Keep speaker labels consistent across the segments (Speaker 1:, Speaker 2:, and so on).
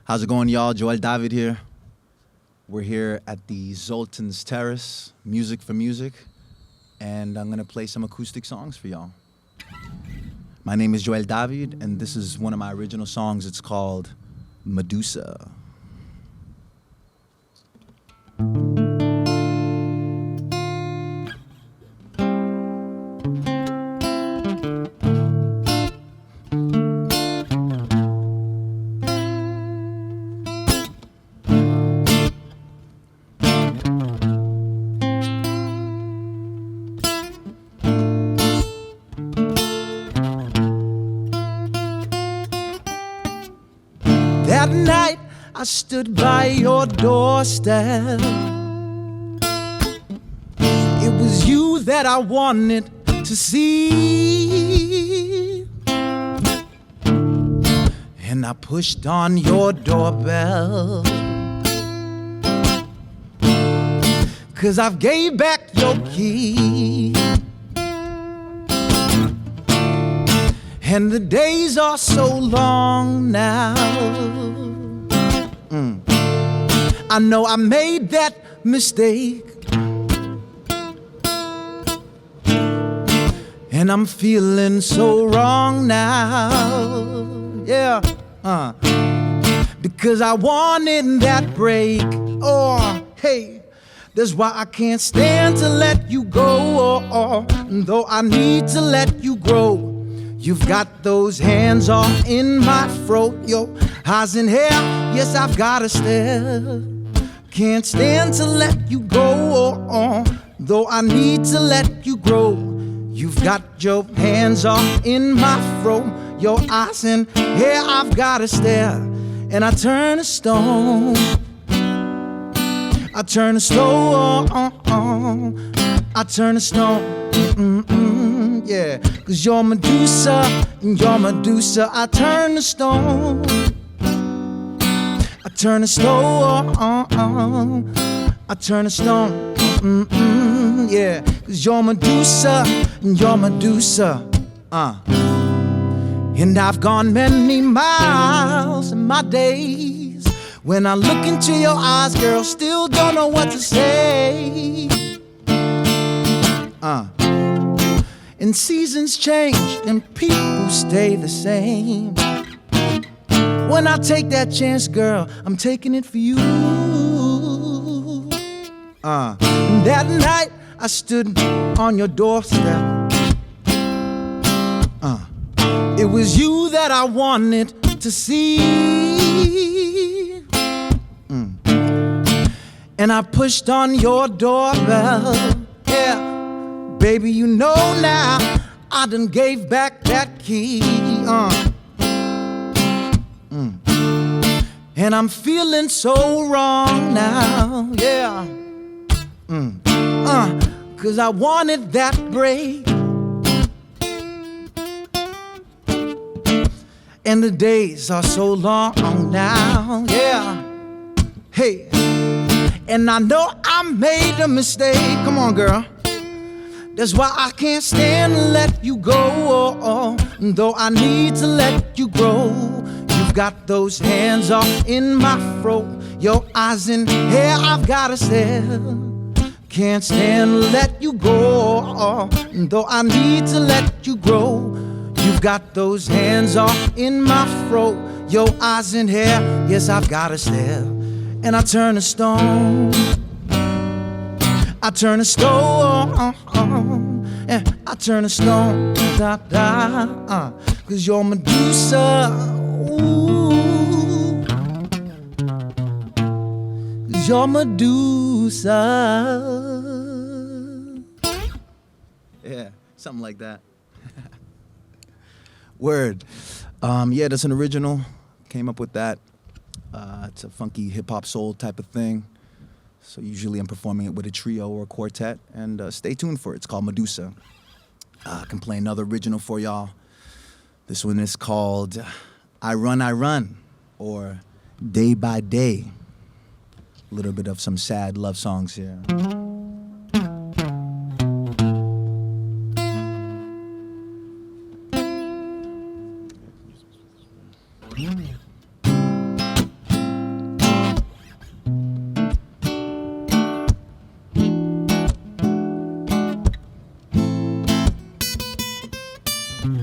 Speaker 1: How's it going, y'all? Joel David here. We're here at the Zoltan's Terrace, Musik für Musik, and I'm gonna play some acoustic songs for y'all. My name is Joél David, and this is one of my original songs. It's called Medusa. That night I stood by your doorstep. It was you that I wanted to see, and I pushed on your doorbell, 'cause I've gave back your key. And the days are so long now. I know I made that mistake, and I'm feeling so wrong now. Yeah, because I wanted that break. Oh, hey, that's why I can't stand to let you go. Though I need to let you grow. You've got those hands all in my throat, your eyes and hair, yes, I've gotta stare. Can't stand to let you go, though I need to let you grow. You've got your hands all in my throat, your eyes and hair, I've gotta stare. And I turn to stone, I turn to stone, I turn to stone. Yeah, 'cause you're Medusa, and you're Medusa. I turn to stone, I turn to stone, I turn to stone. Yeah, 'cause you're Medusa, and you're Medusa. And I've gone many miles in my days. When I look into your eyes, girl, still don't know what to say. And seasons change and people stay the same. When I take that chance, girl, I'm taking it for you. And that night I stood on your doorstep. It was you that I wanted to see. And I pushed on your doorbell. Yeah. Baby, you know now, I done gave back that key. And I'm feeling so wrong now, yeah. 'Cause I wanted that break. And the days are so long now, yeah. Hey, and I know I made a mistake. Come on, girl. That's why I can't stand to let you go, though I need to let you grow. You've got those hands all in my throat, your eyes and hair, I've gotta stare. Can't stand to let you go, though I need to let you grow. You've got those hands all in my throat, your eyes and hair, yes, I've gotta stare. And I turn to stone, I turn to stone, and I turn to stone, da da, 'cause you're Medusa, ooh, 'cause you're Medusa. Yeah, something like that. Word. Yeah, that's an original. Came up with that. It's a funky hip-hop soul type of thing. So usually I'm performing it with a trio or a quartet, and stay tuned for it. It's called Medusa. I can play another original for y'all. This one is called I Run, or Day by Day. A little bit of some sad love songs here. And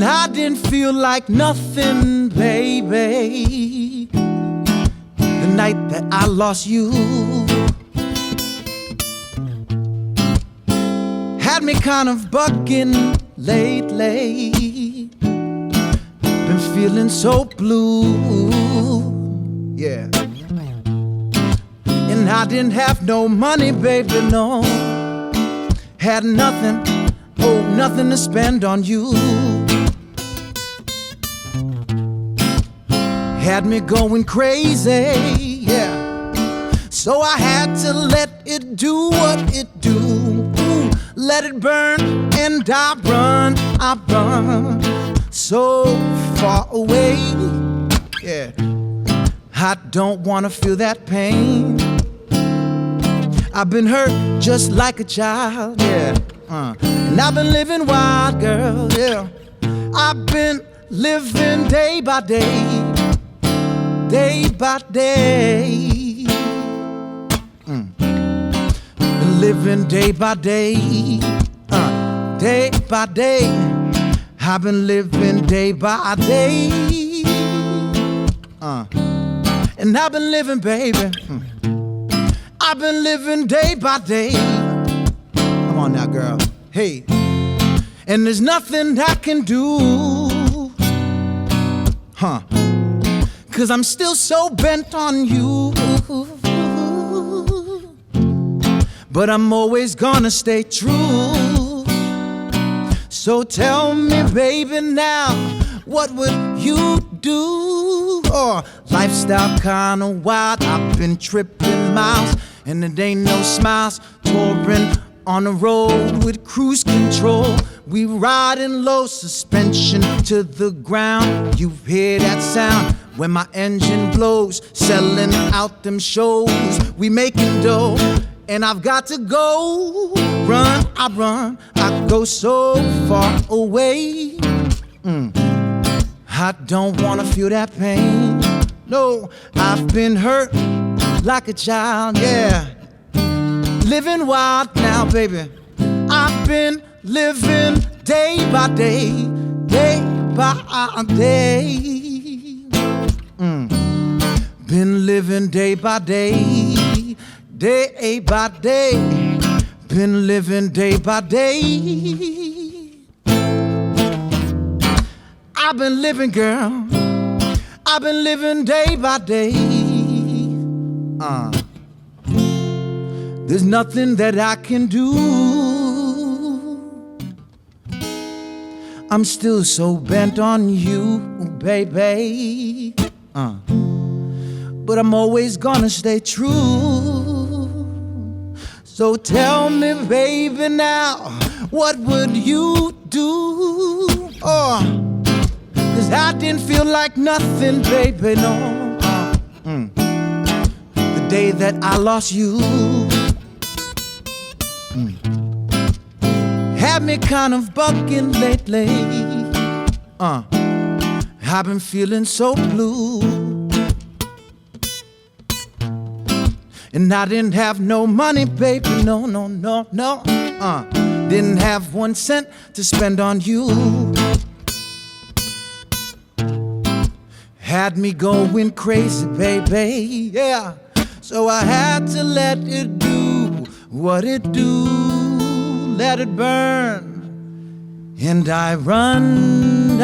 Speaker 1: I didn't feel like nothing, baby, the night that I lost you. Had me kind of bucking lately. Been feeling so blue, yeah. And I didn't have no money, baby, no. Had nothing, oh, nothing to spend on you. Had me going crazy, yeah. So I had to let it do what it do. Let it burn, and I run so far away, yeah. I don't wanna feel that pain. I've been hurt just like a child, yeah. And I've been living wild, girl, yeah. I've been living day by day, day by day. Been living day by day, day by day. I've been living day by day, and I've been living, baby. I've been living day by day. Come on now, girl. Hey, and there's nothing I can do, cause I'm still so bent on you. But I'm always gonna stay true. So tell me, baby, now, what would you do? Or lifestyle kinda wild, I've been tripping miles, and it ain't no smiles. Touring on the road with cruise control, we riding low, suspension to the ground. You hear that sound when my engine blows, selling out them shows, we making dough. And I've got to go, run, I go so far away. I don't wanna feel that pain. No, I've been hurt like a child, yeah. Living wild now, baby. I've been living day by day, day by day. Been living day by day, day by day. Been living day by day. I've been living, girl. I've been living day by day. There's nothing that I can do. I'm still so bent on you, baby. But I'm always gonna stay true. So tell me, baby, now, what would you do? Cause I didn't feel like nothing, baby, no. The day that I lost you, had me kind of bucking lately. I've been feeling so blue. And I didn't have no money, baby, no. Didn't have 1 cent to spend on you. Had me going crazy, baby, yeah. So I had to let it do what it do. Let it burn. And I run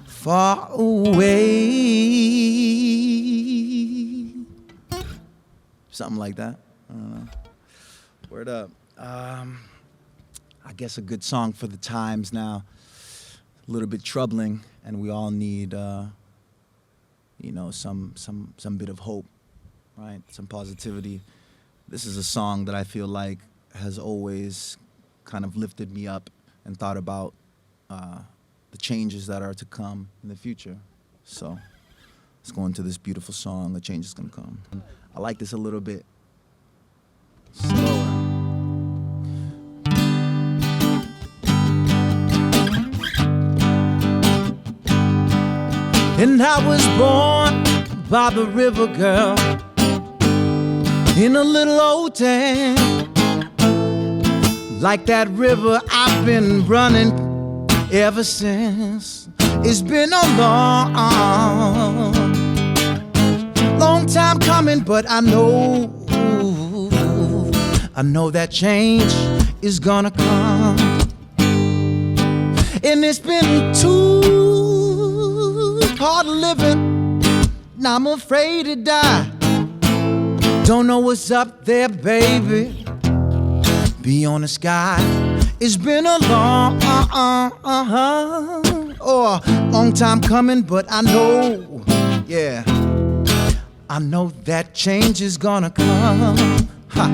Speaker 1: far away. Something like that. I don't know. Word up. I guess a good song for the times now. A little bit troubling, and we all need, some bit of hope, right? Some positivity. This is a song that I feel like has always kind of lifted me up and thought about the changes that are to come in the future. So let's go into this beautiful song, The Change Is Gonna Come. I like this a little bit slower. And I was born by the river, girl, in a little old town. Like that river, I've been running ever since. It's been a long time coming, but I know that change is gonna come. And it's been too hard living, now I'm afraid to die. Don't know what's up there, baby, beyond the sky. It's been a long time coming, but I know, yeah, I know that change is gonna come. Ha.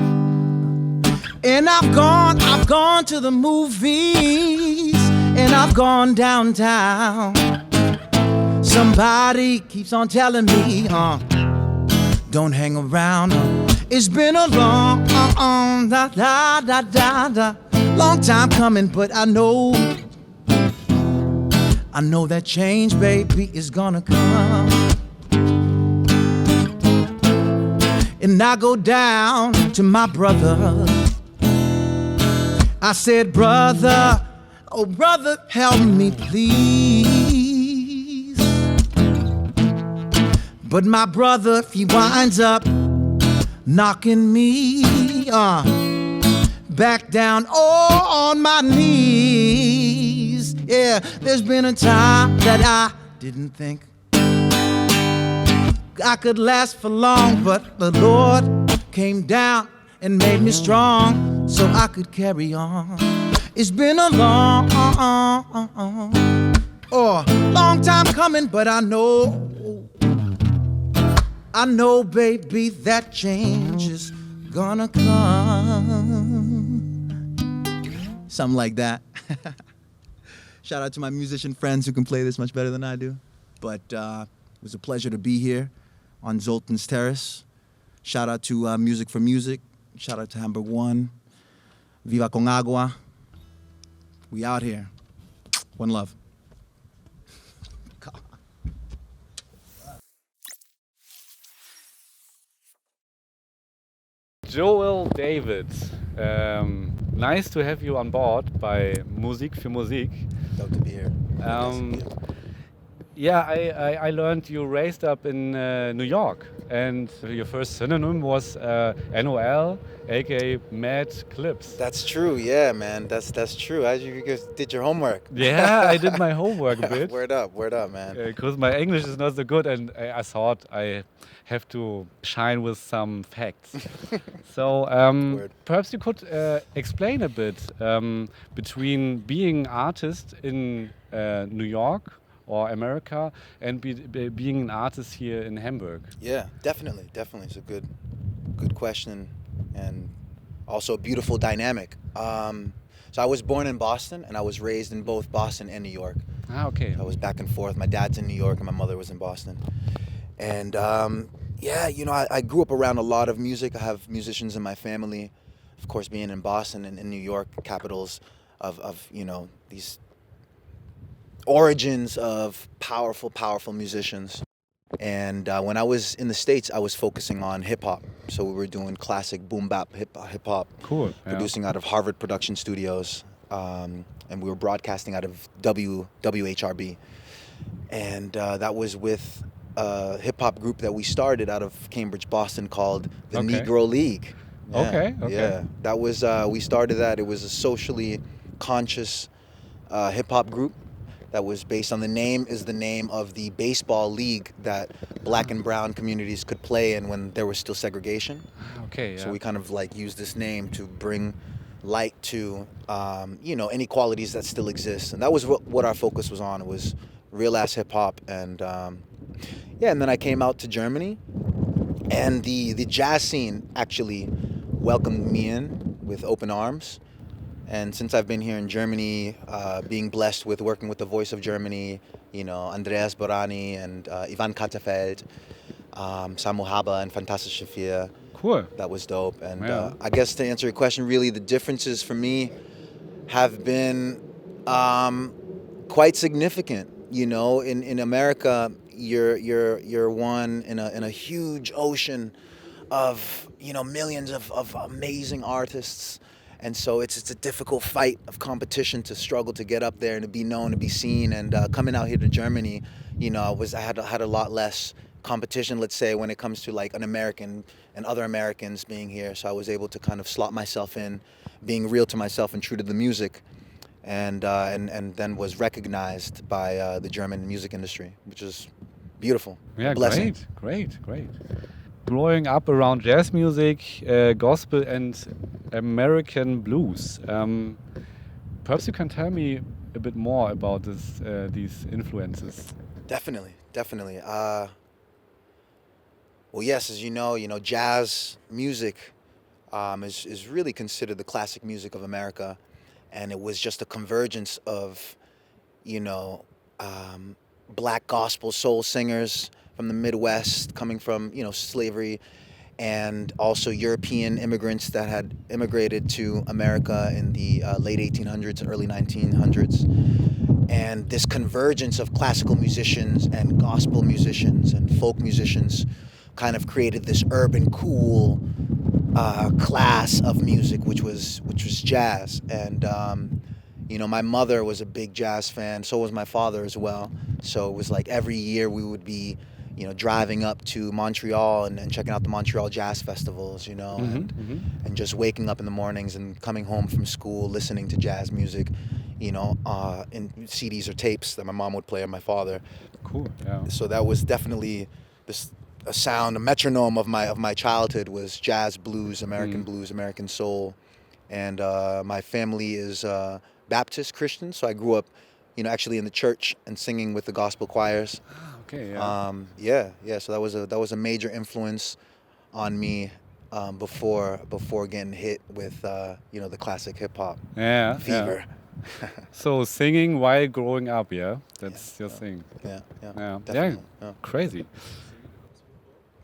Speaker 1: And I've gone to the movies, and I've gone downtown. Somebody keeps on telling me, don't hang around. It's been a long time coming, but I know that change, baby, is gonna come. And I go down to my brother. I said, brother, oh brother, help me please. But my brother, he winds up knocking me back down on my knees. Yeah, there's been a time that I didn't think I could last for long, but the Lord came down and made me strong so I could carry on. It's been a long time coming, but I know, baby, that change is gonna come. Something like that. Shout out to my musician friends who can play this much better than I do. But it was a pleasure to be here on Zoltan's Terrace. Shout out to Musik für Musik. Shout out to Hamburg One. Viva con agua. We out here. One love.
Speaker 2: Joel David, nice to have you on board by Musik für Musik.
Speaker 1: Dope to be here.
Speaker 2: Yeah, I learned you raised up in New York, and your first synonym was NOL, aka Mad Clips.
Speaker 1: That's true, yeah, man. That's true. You guys did your homework.
Speaker 2: Yeah, I did my homework a bit.
Speaker 1: Word up, man.
Speaker 2: Because my English is not so good, and I thought I have to shine with some facts. So perhaps you could explain a bit between being an artist in New York or America and being an artist here in Hamburg.
Speaker 3: Yeah, definitely. It's a good question and also a beautiful dynamic. So I was born in Boston and I was raised in both Boston and New York.
Speaker 2: Ah, okay.
Speaker 3: I was back and forth. My dad's in New York and my mother was in Boston. And yeah, you know, I grew up around a lot of music. I have musicians in my family. Of course, being in Boston and in New York, capitals of you know, these origins of powerful musicians. And when I was in the States, I was focusing on hip-hop. So we were doing classic boom-bap hip-hop.
Speaker 2: Cool.
Speaker 3: Producing out of Harvard Production Studios. And we were broadcasting out of WHRB. And that was with a hip-hop group that we started out of Cambridge, Boston called the Negro League. Yeah,
Speaker 2: Okay.
Speaker 3: Yeah, that was, we started that. It was a socially conscious hip-hop group that was based on the name of the baseball league that black and brown communities could play in when there was still segregation.
Speaker 2: Okay.
Speaker 3: So we kind of like used this name to bring light to, you know, inequalities that still exist. And that was what our focus was on. It was real ass hip hop. And yeah, and then I came out to Germany and the jazz scene actually welcomed me in with open arms. And since I've been here in Germany, being blessed with working with the Voice of Germany, you know, Andreas Borani and Ivan Katterfeld, Samu Haber and Fantastische Vier.
Speaker 2: Cool.
Speaker 3: That was dope. And
Speaker 2: Yeah.
Speaker 3: I guess to answer your question, really the differences for me have been quite significant. You know, in America, you're one in a huge ocean of, millions of amazing artists. And so it's a difficult fight of competition to struggle to get up there and to be known, to be seen. And coming out here to Germany, I had a lot less competition, let's say, when it comes to like an American and other Americans being here. So I was able to kind of slot myself in, being real to myself and true to the music, and then was recognized by the German music industry, which is beautiful.
Speaker 2: Yeah,
Speaker 3: blessing.
Speaker 2: Great. Growing up around jazz music, gospel and American blues. Perhaps you can tell me a bit more about these influences.
Speaker 3: Definitely. Well, yes, as you know, jazz music is really considered the classic music of America, and it was just a convergence of, black gospel soul singers from the Midwest, coming from, slavery, and also European immigrants that had immigrated to America in the late 1800s and early 1900s. And this convergence of classical musicians and gospel musicians and folk musicians kind of created this urban cool class of music, which was jazz. And my mother was a big jazz fan, so was my father as well. So it was like every year we would be driving up to Montreal and checking out the Montreal jazz festivals, and just waking up in the mornings and coming home from school listening to jazz music, in CDs or tapes that my mom would play or my father.
Speaker 2: Cool. Yeah.
Speaker 3: So that was definitely a sound, a metronome of my childhood was jazz, blues, American blues, American soul, and my family is Baptist Christian, so I grew up, actually in the church and singing with the gospel choirs.
Speaker 2: Okay.
Speaker 3: Yeah. So that was a major influence on me before getting hit with the classic hip hop fever.
Speaker 2: Yeah. So singing while growing up, that's your thing.
Speaker 3: Yeah.
Speaker 2: Crazy.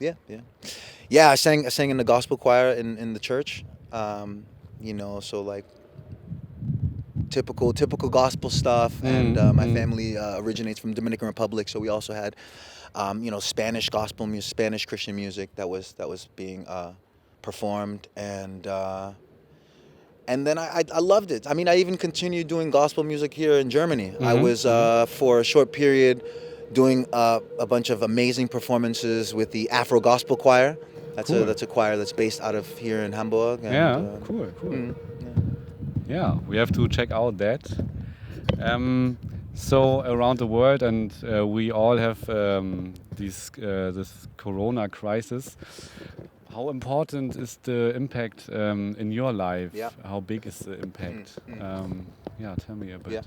Speaker 3: Yeah. I sang in the gospel choir in the church. So like typical gospel stuff, and my family originates from Dominican Republic, so we also had Spanish gospel music, Spanish Christian music that was being performed, and then I loved it. I mean, I even continued doing gospel music here in Germany. I was for a short period doing a bunch of amazing performances with the Afro Gospel Choir. That's a choir that's based out of here in Hamburg. And,
Speaker 2: cool. Yeah, we have to check out that. So around the world, and we all have this Corona crisis. How important is the impact in your life?
Speaker 3: Yeah.
Speaker 2: How big is the impact? Tell me a bit.
Speaker 3: Yeah.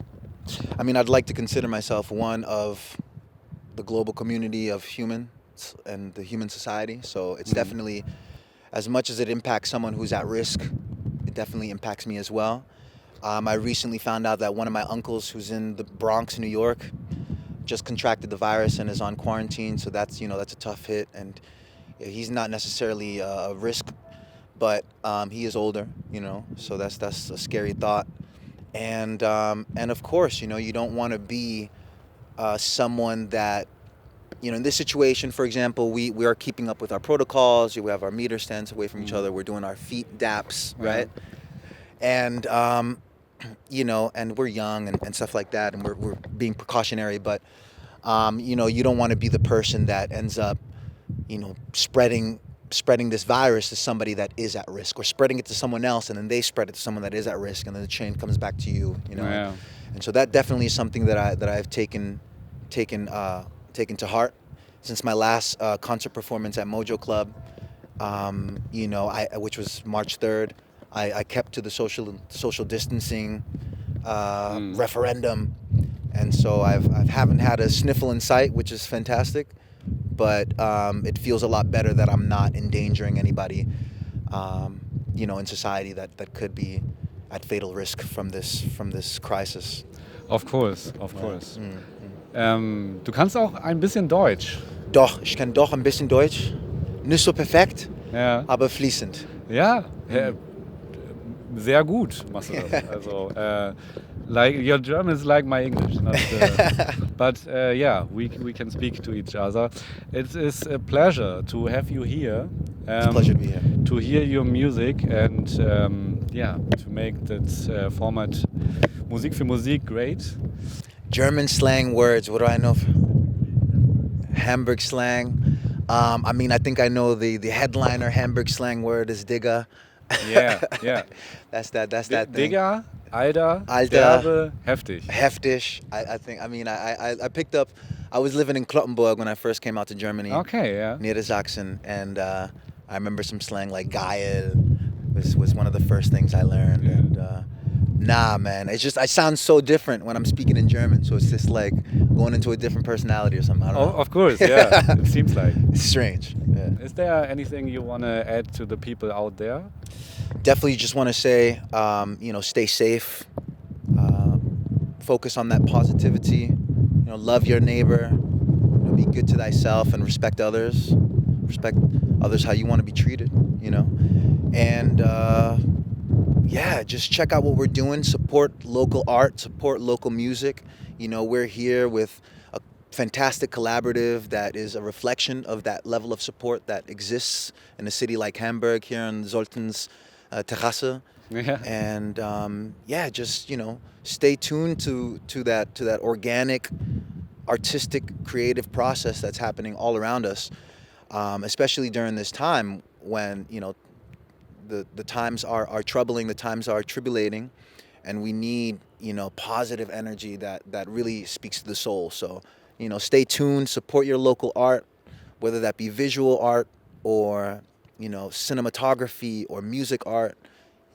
Speaker 3: I mean, I'd like to consider myself one of the global community of humans and the human society. So it's definitely, as much as it impacts someone who's at risk, it definitely impacts me as well. I recently found out that one of my uncles, who's in the Bronx, New York, just contracted the virus and is on quarantine. So that's a tough hit, and he's not necessarily a risk, but he is older, So that's a scary thought, and of course, you don't want to be someone that, in this situation, for example, we are keeping up with our protocols. We have our meter stands away from each other. We're doing our feet daps, right? And and we're young and stuff like that, and we're being precautionary, but you don't want to be the person that ends up, spreading this virus to somebody that is at risk, or spreading it to someone else, and then they spread it to someone that is at risk, and then the chain comes back to you. And so that definitely is something that I've taken to heart since my last concert performance at Mojo Club. Which was March 3rd. I kept to the social distancing referendum, and so I haven't had a sniffle in sight, which is fantastic. But it feels a lot better that I'm not endangering anybody, in society that could be at fatal risk from this crisis.
Speaker 2: Of course. Du kannst auch ein bisschen Deutsch.
Speaker 3: Doch, ich kann doch ein bisschen Deutsch. Nicht so perfekt, aber fließend.
Speaker 2: Ja, sehr gut machst du das. Also Like your German is like my English, not, but yeah, we can speak to each other. It is a pleasure to have you here.
Speaker 3: It's a pleasure to be here.
Speaker 2: To hear your music and yeah, to make that format Musik für Musik great.
Speaker 3: German slang words. What do I know? Hamburg slang. I mean, I think I know the headliner Hamburg slang word is Digga.
Speaker 2: Yeah, yeah.
Speaker 3: That's that thing.
Speaker 2: Digga, Alter,
Speaker 3: Alter,
Speaker 2: heftig.
Speaker 3: Heftig. I think. I mean, I picked up. I was living in Clottenburg when I first came out to Germany.
Speaker 2: Okay, yeah.
Speaker 3: Near Sachsen, and I remember some slang like Joél was one of the first things I learned.
Speaker 2: Yeah.
Speaker 3: And nah, man, it's just I sound so different when I'm speaking in German. So it's just like going into a different personality or something. I don't know.
Speaker 2: Of course, yeah. It seems like.
Speaker 3: It's strange. Yeah.
Speaker 2: Is there anything you want to add to the people out there?
Speaker 3: Definitely just want to say, stay safe, focus on that positivity, love your neighbor, be good to thyself and respect others how you want to be treated, and just check out what we're doing, support local art, support local music. We're here with a fantastic collaborative that is a reflection of that level of support that exists in a city like Hamburg here in Zoltans Terrasse.
Speaker 2: Yeah.
Speaker 3: And stay tuned to that organic, artistic, creative process that's happening all around us, especially during this time when the times are troubling, the times are tribulating, and we need positive energy that really speaks to the soul. So stay tuned, support your local art, whether that be visual art or cinematography or music art,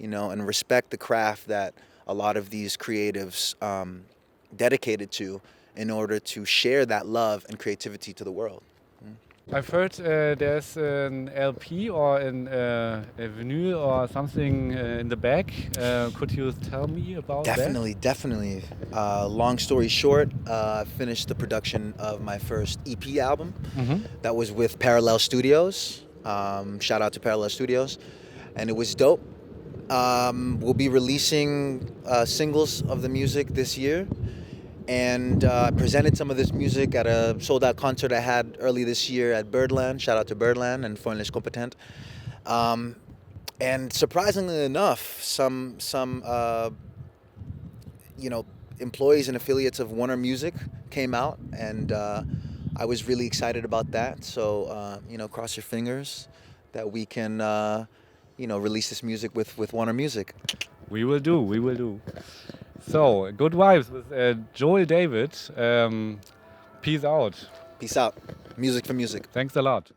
Speaker 3: and respect the craft that a lot of these creatives dedicated to in order to share that love and creativity to the world.
Speaker 2: I've heard there's an LP or a vinyl or something in the back. Could you tell me about that?
Speaker 3: Definitely. Long story short, finished the production of my first EP album.
Speaker 2: Mm-hmm.
Speaker 3: That was with Parallel Studios. Shout out to Parallel Studios. And it was dope. We'll be releasing singles of the music this year. And I presented some of this music at a sold-out concert I had early this year at Birdland. Shout out to Birdland and Freundlich Kompetent. And surprisingly enough, some employees and affiliates of Warner Music came out, and I was really excited about that. So cross your fingers that we can release this music with Warner Music.
Speaker 2: We will do. So, good vibes with Joél David. Peace out.
Speaker 3: Peace out. Music for music.
Speaker 2: Thanks a lot.